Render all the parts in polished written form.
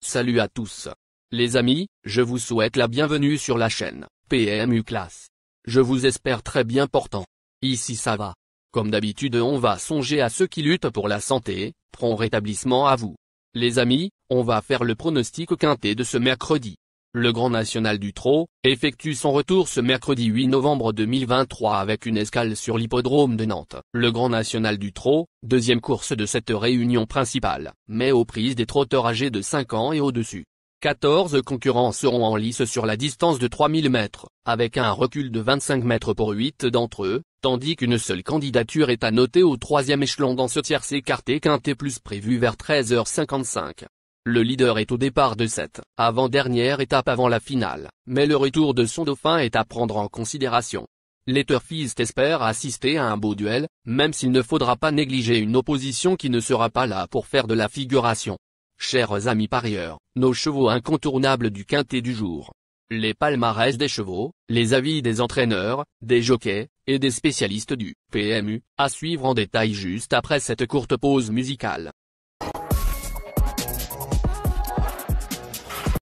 Salut à tous. Les amis, je vous souhaite la bienvenue sur la chaîne PMU Classe. Je vous espère très bien portant. Ici ça va. Comme d'habitude on va songer à ceux qui luttent pour la santé, prompt rétablissement à vous. Les amis, on va faire le pronostic quintet de ce mercredi. Le Grand National du Trot effectue son retour ce mercredi 8 novembre 2023 avec une escale sur l'hippodrome de Nantes. Le Grand National du Trot, deuxième course de cette réunion principale, met aux prises des trotteurs âgés de 5 ans et au-dessus. 14 concurrents seront en lice sur la distance de 3000 mètres, avec un recul de 25 mètres pour 8 d'entre eux, tandis qu'une seule candidature est à noter au troisième échelon dans ce tierce écarté quintet plus prévu vers 13h55. Le leader est au départ de cette avant-dernière étape avant la finale, mais le retour de son dauphin est à prendre en considération. Les turfistes espèrent assister à un beau duel, même s'il ne faudra pas négliger une opposition qui ne sera pas là pour faire de la figuration. Chers amis parieurs, nos chevaux incontournables du quintet du jour. Les palmarès des chevaux, les avis des entraîneurs, des jockeys, et des spécialistes du PMU, à suivre en détail juste après cette courte pause musicale.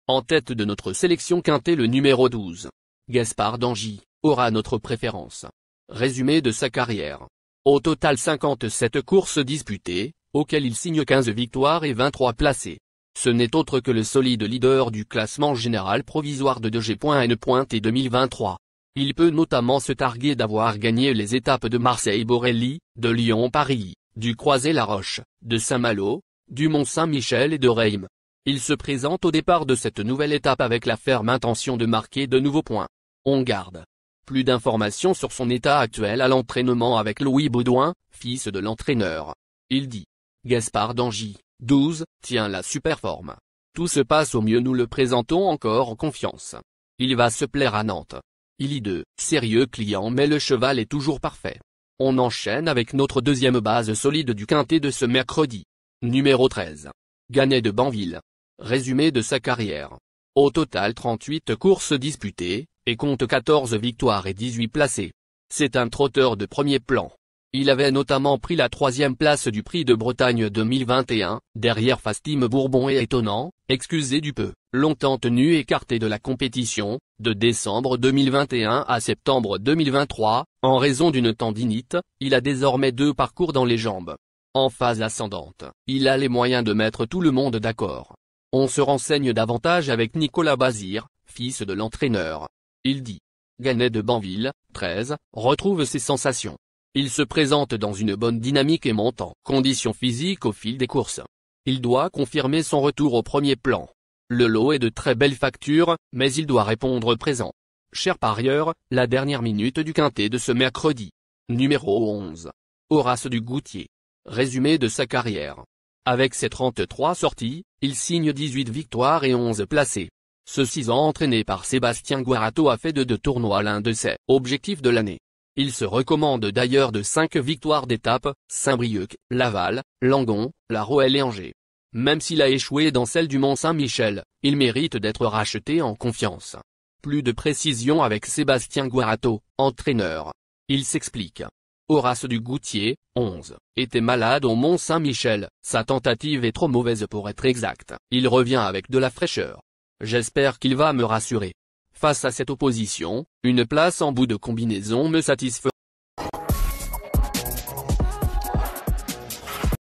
En tête de notre sélection quintet le numéro 12. Gaspard d'Angy, aura notre préférence. Résumé de sa carrière. Au total 57 courses disputées, auxquelles il signe 15 victoires et 23 placés. Ce n'est autre que le solide leader du classement général provisoire de G.N. et 2023. Il peut notamment se targuer d'avoir gagné les étapes de Marseille-Borelli, de Lyon-Paris, du Croisé-la-Roche, de Saint-Malo, du Mont-Saint-Michel et de Reims. Il se présente au départ de cette nouvelle étape avec la ferme intention de marquer de nouveaux points. On garde plus d'informations sur son état actuel à l'entraînement avec Louis Baudouin, fils de l'entraîneur. Il dit: Gaspard d'Angy, 12, tient la super forme. Tout se passe au mieux, nous le présentons encore en confiance. Il va se plaire à Nantes. Il y de sérieux clients mais le cheval est toujours parfait. On enchaîne avec notre deuxième base solide du quintet de ce mercredi. Numéro 13. Gannet de Banville. Résumé de sa carrière. Au total 38 courses disputées, et compte 14 victoires et 18 placés. C'est un trotteur de premier plan. Il avait notamment pris la 3e place du Prix de Bretagne 2021, derrière Fastime Bourbon et Étonnant, excusé du peu, longtemps tenu écarté de la compétition, de décembre 2021 à septembre 2023, en raison d'une tendinite. Il a désormais 2 parcours dans les jambes. En phase ascendante, il a les moyens de mettre tout le monde d'accord. On se renseigne davantage avec Nicolas Bazir, fils de l'entraîneur. Il dit: Gannet de Banville, 13, retrouve ses sensations. Il se présente dans une bonne dynamique et monte en condition physique au fil des courses. Il doit confirmer son retour au premier plan. Le lot est de très belle facture, mais il doit répondre présent. Chers parieurs, la dernière minute du quintet de ce mercredi. Numéro 11. Horace du Goutier. Résumé de sa carrière. Avec ses 33 sorties, il signe 18 victoires et 11 placés. Ce 6 ans entraîné par Sébastien Guarato a fait de 2 tournois l'un de ses objectifs de l'année. Il se recommande d'ailleurs de 5 victoires d'étape, Saint-Brieuc, Laval, Langon, La Roelle et Angers. Même s'il a échoué dans celle du Mont-Saint-Michel, il mérite d'être racheté en confiance. Plus de précision avec Sébastien Guarato, entraîneur. Il s'explique. Horace du Goutier, 11, était malade au Mont-Saint-Michel, sa tentative est trop mauvaise pour être exacte. Il revient avec de la fraîcheur. J'espère qu'il va me rassurer. Face à cette opposition, une place en bout de combinaison me satisfera.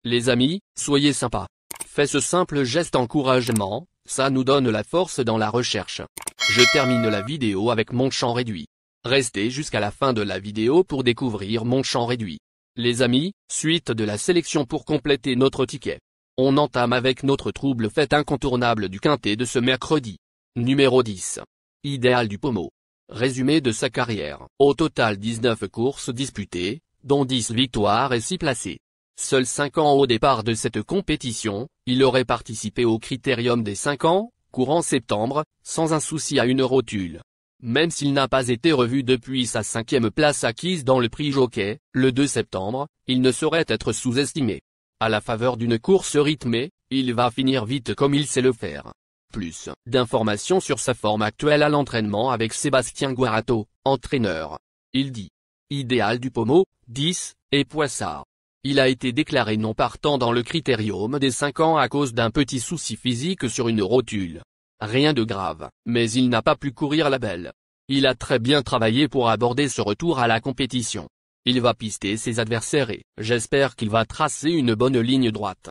Les amis, soyez sympas. Faites ce simple geste encouragement, ça nous donne la force dans la recherche. Je termine la vidéo avec mon champ réduit. Restez jusqu'à la fin de la vidéo pour découvrir mon champ réduit. Les amis, suite de la sélection pour compléter notre ticket. On entame avec notre trouble fête incontournable du quintet de ce mercredi. Numéro 10. Idéal du Pommeau. Résumé de sa carrière. Au total 19 courses disputées, dont 10 victoires et 6 placés. Seuls 5 ans au départ de cette compétition, il aurait participé au critérium des 5 ans, courant septembre, sans un souci à une rotule. Même s'il n'a pas été revu depuis sa 5e place acquise dans le prix Jockey, le 2 septembre, il ne saurait être sous-estimé. À la faveur d'une course rythmée, il va finir vite comme il sait le faire. Plus d'informations sur sa forme actuelle à l'entraînement avec Sébastien Guarato, entraîneur. Il dit: Idéal du Pommeau, 10, et Poissard. Il a été déclaré non partant dans le critérium des 5 ans à cause d'un petit souci physique sur une rotule. Rien de grave, mais il n'a pas pu courir la belle. Il a très bien travaillé pour aborder ce retour à la compétition. Il va pister ses adversaires et j'espère qu'il va tracer une bonne ligne droite.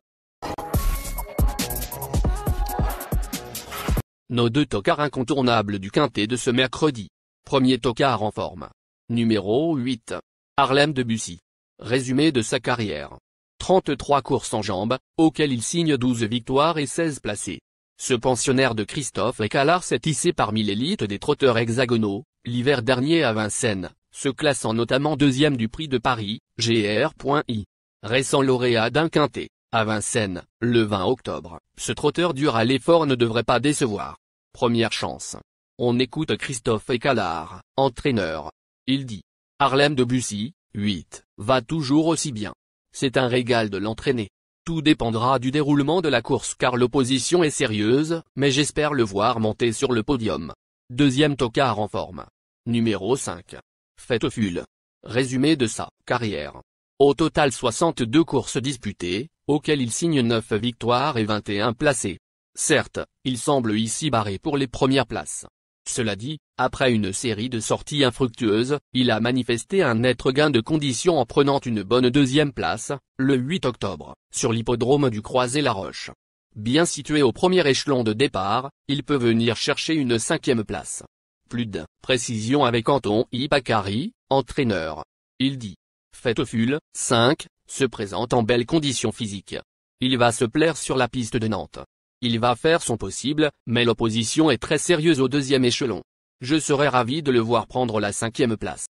Nos 2 tocards incontournables du quintet de ce mercredi. Premier tocard en forme. Numéro 8. Harlem Debussy. Résumé de sa carrière. 33 courses en jambes, auxquelles il signe 12 victoires et 16 placés. Ce pensionnaire de Christophe Écalard s'est hissé parmi l'élite des trotteurs hexagonaux, l'hiver dernier à Vincennes, se classant notamment 2e du prix de Paris, Gr.I. Récent lauréat d'un quintet, à Vincennes, le 20 octobre, ce trotteur dur à l'effort ne devrait pas décevoir. Première chance. On écoute Christophe Écalard, entraîneur. Il dit. Harlem Debussy, 8, va toujours aussi bien. C'est un régal de l'entraîner. Tout dépendra du déroulement de la course car l'opposition est sérieuse, mais j'espère le voir monter sur le podium. Deuxième tocard en forme. Numéro 5. Fetteful. Résumé de sa carrière. Au total 62 courses disputées, auxquelles il signe 9 victoires et 21 placés. Certes, il semble ici barré pour les premières places. Cela dit, après une série de sorties infructueuses, il a manifesté un net regain de conditions en prenant une bonne 2e place, le 8 octobre, sur l'hippodrome du Croisé-la-Roche. Bien situé au premier échelon de départ, il peut venir chercher une 5e place. Plus de précision avec Anton Ipacari, entraîneur. Il dit. Fetteful, 5, se présente en belle condition physique. Il va se plaire sur la piste de Nantes. Il va faire son possible, mais l'opposition est très sérieuse au 2e échelon. Je serais ravi de le voir prendre la 5e place.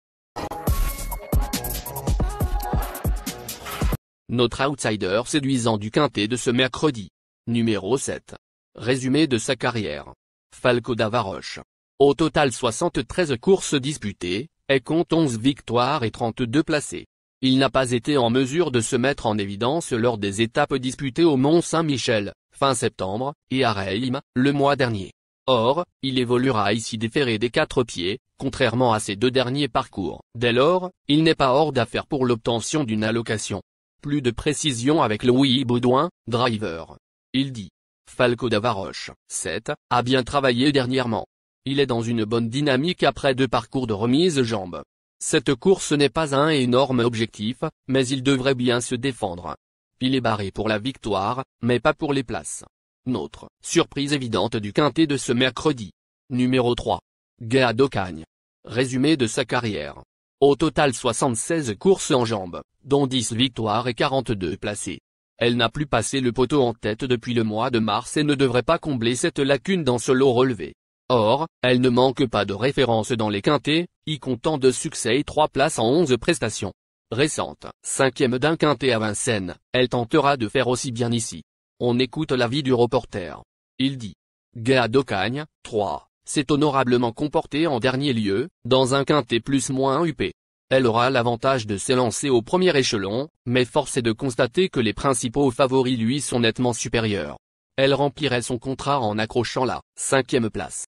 Notre outsider séduisant du quintet de ce mercredi. Numéro 7. Résumé de sa carrière. Falco d'Avaroche. Au total 73 courses disputées, et compte 11 victoires et 32 placés. Il n'a pas été en mesure de se mettre en évidence lors des étapes disputées au Mont-Saint-Michel, fin septembre, et à Reims, le mois dernier. Or, il évoluera ici déféré des 4 pieds, contrairement à ses 2 derniers parcours. Dès lors, il n'est pas hors d'affaire pour l'obtention d'une allocation. Plus de précision avec Louis Baudouin, driver. Il dit. Falco d'Avaroche, 7, a bien travaillé dernièrement. Il est dans une bonne dynamique après 2 parcours de remise jambes. Cette course n'est pas un énorme objectif, mais il devrait bien se défendre. Il est barré pour la victoire, mais pas pour les places. Notre surprise évidente du quintet de ce mercredi. Numéro 3. Gaëa d'Ocagne. Résumé de sa carrière. Au total 76 courses en jambes, dont 10 victoires et 42 placés. Elle n'a plus passé le poteau en tête depuis le mois de mars et ne devrait pas combler cette lacune dans ce lot relevé. Or, elle ne manque pas de référence dans les quintets, y comptant 2 succès et 3 places en 11 prestations. Récente, 5e d'un quintet à Vincennes, elle tentera de faire aussi bien ici. On écoute l'avis du reporter. Il dit. Gaëa d'Ocagne, 3, s'est honorablement comportée en dernier lieu, dans un quintet plus-moins huppé. Elle aura l'avantage de s'élancer au premier échelon, mais force est de constater que les principaux favoris lui sont nettement supérieurs. Elle remplirait son contrat en accrochant la 5e place.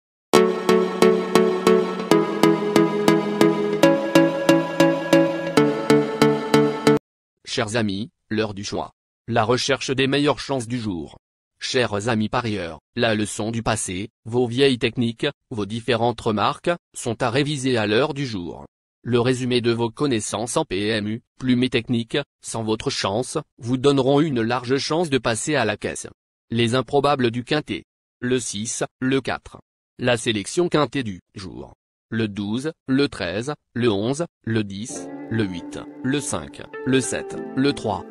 Chers amis, l'heure du choix. La recherche des meilleures chances du jour. Chers amis parieurs, la leçon du passé, vos vieilles techniques, vos différentes remarques, sont à réviser à l'heure du jour. Le résumé de vos connaissances en PMU, plumes et techniques, sans votre chance, vous donneront une large chance de passer à la caisse. Les improbables du quintet. Le 6, le 4. La sélection quintet du jour. Le 12, le 13, le 11, le 10, le 8, le 5, le 7, le 3.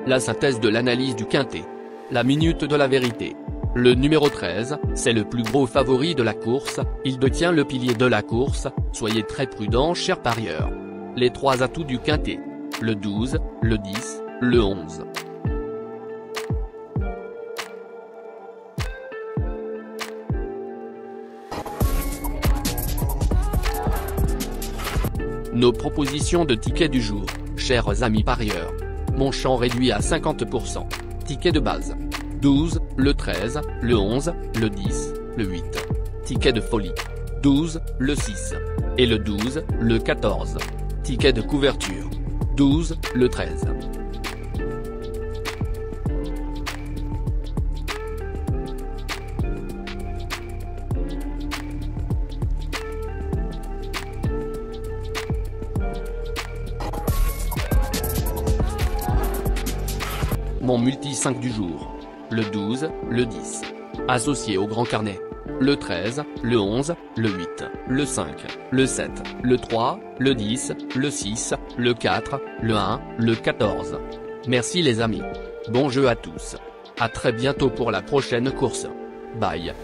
La synthèse de l'analyse du quintet. La minute de la vérité. Le numéro 13, c'est le plus gros favori de la course, il détient le pilier de la course, soyez très prudents chers parieurs. Les 3 atouts du quintet. Le 12, le 10, le 11. Nos propositions de tickets du jour. chers amis parieurs. Mon champ réduit à 50%. Ticket de base. 12, le 13, le 11, le 10, le 8. Ticket de folie. 12, le 6. Et le 12, le 14. Ticket de couverture. 12, le 13. Mon multi 5 du jour. Le 12, le 10. Associé au grand carnet. Le 13, le 11, le 8, le 5, le 7, le 3, le 10, le 6, le 4, le 1, le 14. Merci les amis. Bon jeu à tous. À très bientôt pour la prochaine course. Bye.